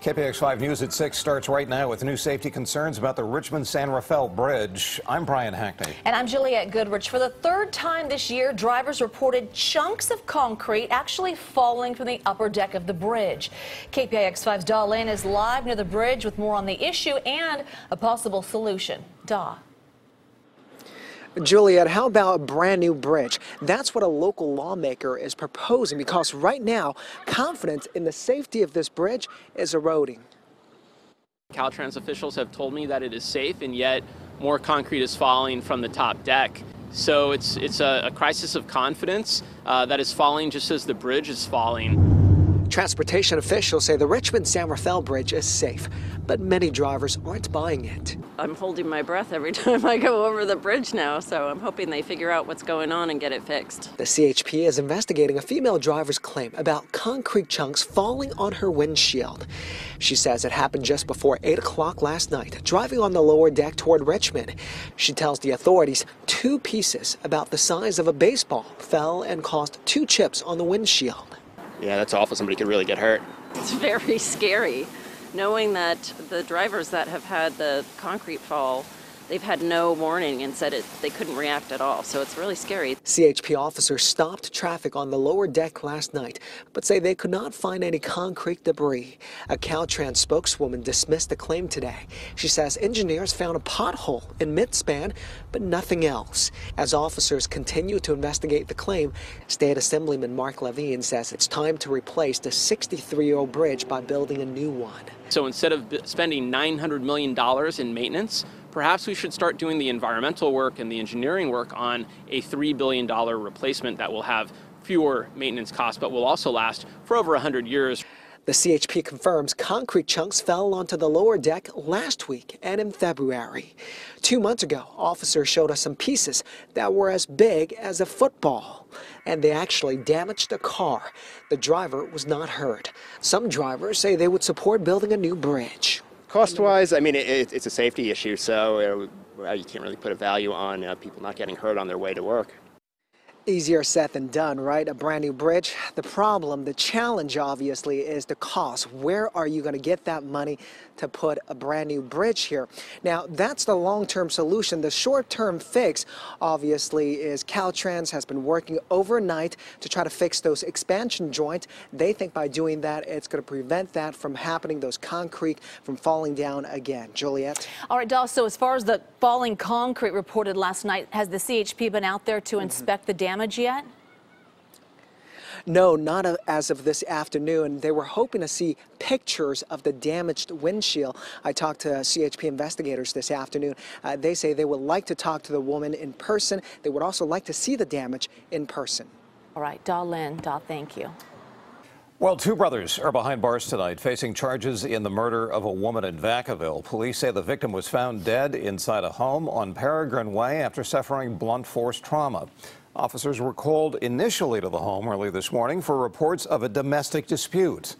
KPIX 5 News at 6 starts right now with new safety concerns about the Richmond-San Rafael Bridge. I'm Brian Hackney. And I'm Juliette Goodrich. For the third time this year, drivers reported chunks of concrete actually falling from the upper deck of the bridge. KPIX 5's Da Lin is live near the bridge with more on the issue and a possible solution. Da. Juliette, how about a brand new bridge? That's what a local lawmaker is proposing because right now, confidence in the safety of this bridge is eroding. Caltrans officials have told me that it is safe, and yet more concrete is falling from the top deck. So it's a crisis of confidence that is falling just as the bridge is falling. Transportation officials say the Richmond-San Rafael Bridge is safe, but many drivers aren't buying it. I'm holding my breath every time I go over the bridge now, so I'm hoping they figure out what's going on and get it fixed. The CHP is investigating a female driver's claim about concrete chunks falling on her windshield. She says it happened just before 8 o'clock last night, driving on the lower deck toward Richmond. She tells the authorities 2 pieces about the size of a baseball fell and caused 2 chips on the windshield. Yeah, that's awful. Somebody could really get hurt. It's very scary, knowing that the drivers that have had the concrete fall, they've had no warning and said they couldn't react at all, so it's really scary. CHP officers stopped traffic on the lower deck last night, but say they could not find any concrete debris. A Caltrans spokeswoman dismissed the claim today. She says engineers found a pothole in midspan, but nothing else. As officers continue to investigate the claim, State Assemblyman Mark Levine says it's time to replace the 63-year-old bridge by building a new one. So instead of spending $900 million in maintenance, perhaps we should start doing the environmental work and the engineering work on a $3 billion replacement that will have fewer maintenance costs, but will also last for over 100 years. The CHP confirms concrete chunks fell onto the lower deck last week and in February. 2 months ago, officers showed us some pieces that were as big as a football, and they actually damaged a car. The driver was not hurt. Some drivers say they would support building a new bridge. Cost-wise, I mean, it's a safety issue, so you can't really put a value on people not getting hurt on their way to work. Easier said than done, right? A brand new bridge. The problem, the challenge, obviously, is the cost. Where are you going to get that money to put a brand new bridge here? Now, that's the long-term solution. The short-term fix, obviously, is Caltrans has been working overnight to try to fix those expansion joints. They think by doing that, it's going to prevent that from happening, those concrete from falling down again. Juliette? All right, Dal, so as far as the falling concrete reported last night, has the CHP been out there to inspect the damage yet? No, not as of this afternoon. They were hoping to see pictures of the damaged windshield. I talked to CHP investigators this afternoon. They say they would like to talk to the woman in person. They would also like to see the damage in person. All right, Da Lin, Da, thank you. Well, 2 brothers are behind bars tonight, facing charges in the murder of a woman in Vacaville. Police say the victim was found dead inside a home on Peregrine Way after suffering blunt force trauma. Officers were called initially to the home early this morning for reports of a domestic dispute.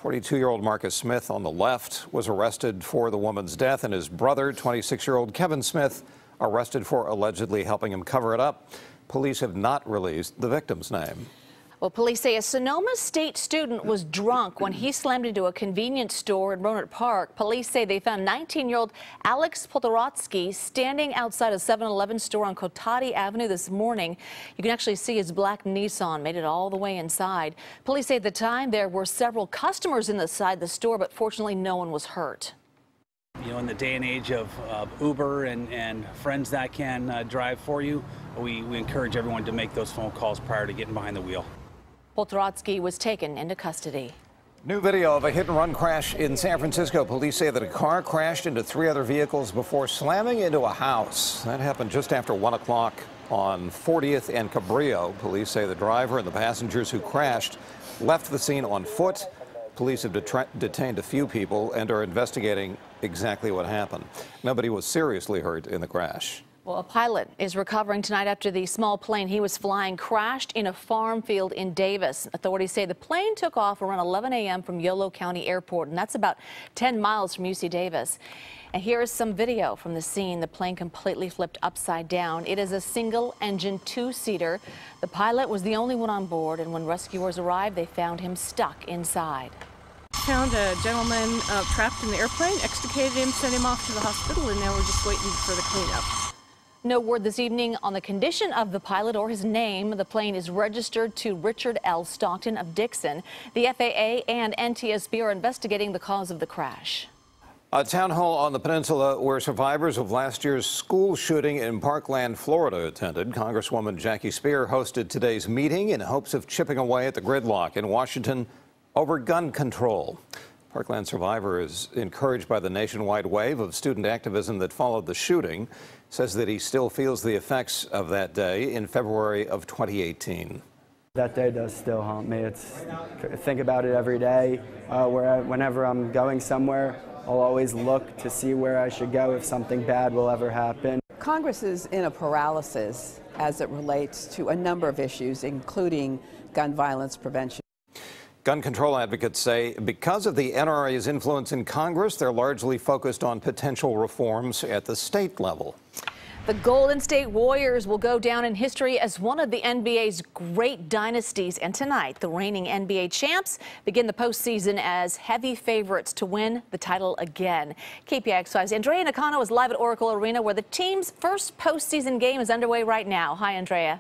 42-year-old Marcus Smith on the left was arrested for the woman's death, and his brother, 26-year-old Kevin Smith, arrested for allegedly helping him cover it up. Police have not released the victim's name. Well, police say a Sonoma State student was drunk when he slammed into a convenience store in Rohnert Park. Police say they found 19-year-old Alex Poltorotsky standing outside a 7-Eleven store on Kotati Avenue this morning. You can actually see his black Nissan made it all the way inside. Police say at the time there were several customers inside the store, but fortunately no one was hurt. You know, in the day and age of Uber and friends that can drive for you, we encourage everyone to make those phone calls prior to getting behind the wheel. Poltorotsky was taken into custody. New video of a hit-and-run crash in San Francisco. Police say that a car crashed into 3 other vehicles before slamming into a house. That happened just after 1 o'clock on 40th and Cabrillo. Police say the driver and the passengers who crashed left the scene on foot. Police have detained a few people and are investigating exactly what happened. Nobody was seriously hurt in the crash. Well, a pilot is recovering tonight after the small plane he was flying crashed in a farm field in Davis. Authorities say the plane took off around 11 a.m. from Yolo County Airport, and that's about 10 miles from UC Davis. And here is some video from the scene. The plane completely flipped upside down. It is a single-engine 2-seater. The pilot was the only one on board, and when rescuers arrived, they found him stuck inside. found a gentleman trapped in the airplane, extricated him, sent him off to the hospital, and now we're just waiting for the cleanup. No word this evening on the condition of the pilot or his name. The plane is registered to Richard L. Stockton of Dixon. The FAA and NTSB are investigating the cause of the crash. A town hall on the peninsula where survivors of last year's school shooting in Parkland, Florida attended. Congresswoman Jackie Speer hosted today's meeting in hopes of chipping away at the gridlock in Washington over gun control. Parkland survivor is encouraged by the nationwide wave of student activism that followed the shooting. Says that he still feels the effects of that day in February of 2018. That day does still haunt me. I think about it every day. Whenever I'm going somewhere, I'll always look to see where I should go if something bad will ever happen. Congress is in a paralysis as it relates to a number of issues, including gun violence prevention. Gun control advocates say because of the NRA's influence in Congress, they're largely focused on potential reforms at the state level. The Golden State Warriors will go down in history as one of the NBA's great dynasties. And tonight, the reigning NBA champs begin the postseason as heavy favorites to win the title again. KPIX 5's Andrea Nakano is live at Oracle Arena, where the team's first postseason game is underway right now. Hi, Andrea.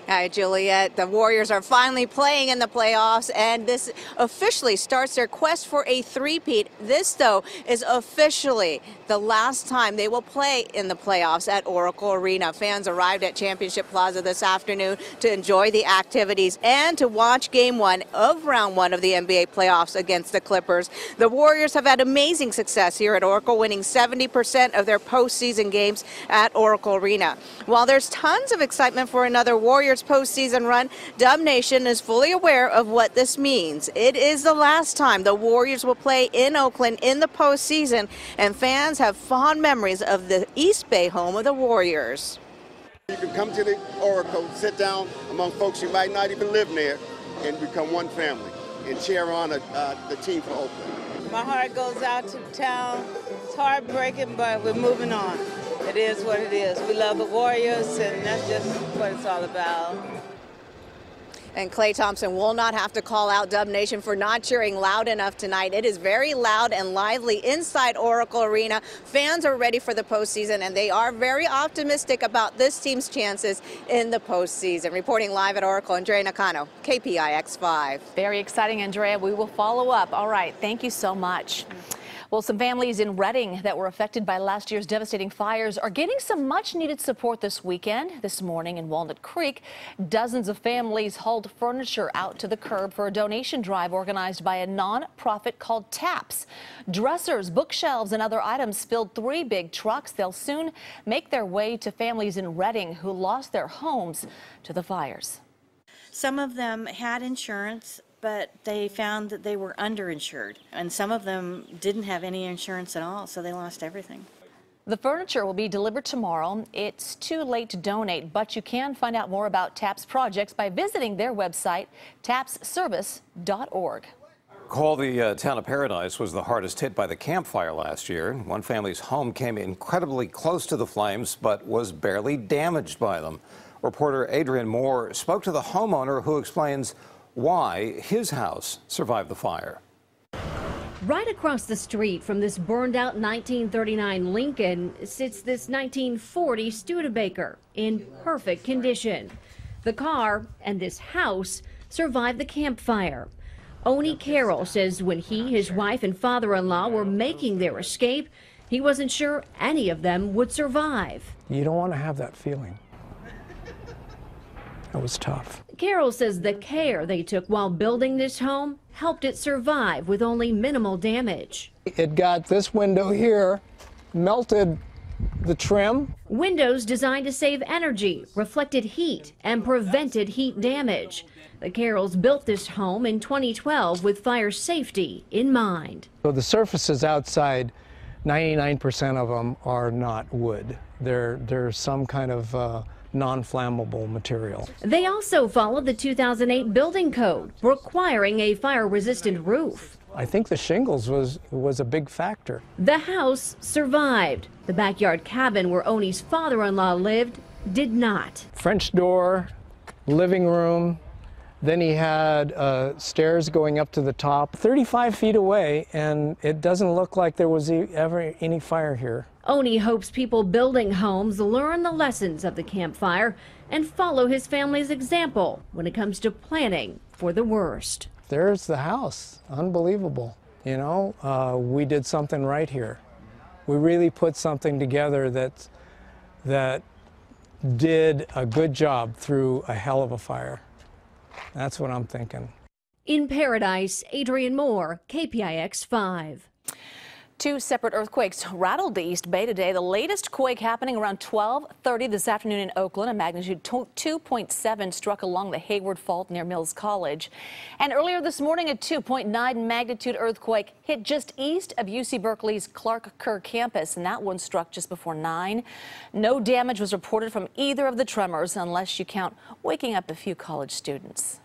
Hi, Juliet. The Warriors are finally playing in the playoffs, and this officially starts their quest for a three-peat. This, though, is officially the last time they will play in the playoffs at Oracle Arena. Fans arrived at Championship Plaza this afternoon to enjoy the activities and to watch Game 1 of Round 1 of the NBA playoffs against the Clippers. The Warriors have had amazing success here at Oracle, winning 70% of their postseason games at Oracle Arena. While there's tons of excitement for another Warriors postseason run, Dub Nation is fully aware of what this means. It is the last time the Warriors will play in Oakland in the postseason, and fans have fond memories of the East Bay home of the Warriors. You can come to the Oracle, sit down among folks you might not even live near, and become one family and cheer on the team for Oakland. My heart goes out to town. It's heartbreaking, but we're moving on. It is what it is. We love the Warriors, and that's just what it's all about. And Klay Thompson will not have to call out Dub Nation for not cheering loud enough tonight. It is very loud and lively inside Oracle Arena. Fans are ready for the postseason, and they are very optimistic about this team's chances in the postseason. Reporting live at Oracle, Andrea Nakano, KPIX 5. Very exciting, Andrea. We will follow up. All right. Thank you so much. Well, some families in Redding that were affected by last year's devastating fires are getting some much-needed support this weekend. This morning in Walnut Creek, dozens of families hauled furniture out to the curb for a donation drive organized by a non-profit called TAPS. Dressers, bookshelves, and other items filled 3 big trucks. They'll soon make their way to families in Redding who lost their homes to the fires. Some of them had insurance, but they found that they were underinsured, and some of them didn't have any insurance at all, so they lost everything. The furniture will be delivered tomorrow. It's too late to donate, but you can find out more about TAPS projects by visiting their website, tapsservice.org. Recall the town of Paradise was the hardest hit by the Camp Fire last year. One family's home came incredibly close to the flames, but was barely damaged by them. Reporter Adrian Moore spoke to the homeowner, who explains why his house survived the fire. Right across the street from this burned out 1939 Lincoln sits this 1940 Studebaker in perfect condition. The car and this house survived the campfire. Oni Carroll says when he, his wife, and father-in-law were making their escape, he wasn't sure any of them would survive. You don't want to have that feeling. It was tough. Carroll says the care they took while building this home helped it survive with only minimal damage. It got this window here, melted the trim. Windows designed to save energy, reflected heat, and prevented heat damage. The Carrolls built this home in 2012 with fire safety in mind. So the surfaces outside, 99% of them are not wood. They're some kind of non-flammable material. They also followed the 2008 building code, requiring a fire-resistant roof. I think the shingles was a big factor. The house survived. The backyard cabin where Oni's father-in-law lived did not. French door, living room, Then he had stairs going up to the top, 35 feet away, and it doesn't look like there was ever any fire here. Oni hopes people building homes learn the lessons of the Camp Fire and follow his family's example when it comes to planning for the worst. There's the house. Unbelievable. You know, we did something right here. We really put something together that did a good job through a hell of a fire. That's what I'm thinking. In Paradise, Adrian Moore, KPIX 5. Two separate earthquakes rattled the East Bay today. The latest quake happening around 12:30 this afternoon in Oakland. A magnitude 2.7 struck along the Hayward Fault near Mills College. And earlier this morning, a 2.9 magnitude earthquake hit just east of UC Berkeley's Clark Kerr campus, and that one struck just before 9. No damage was reported from either of the tremors, unless you count waking up a few college students.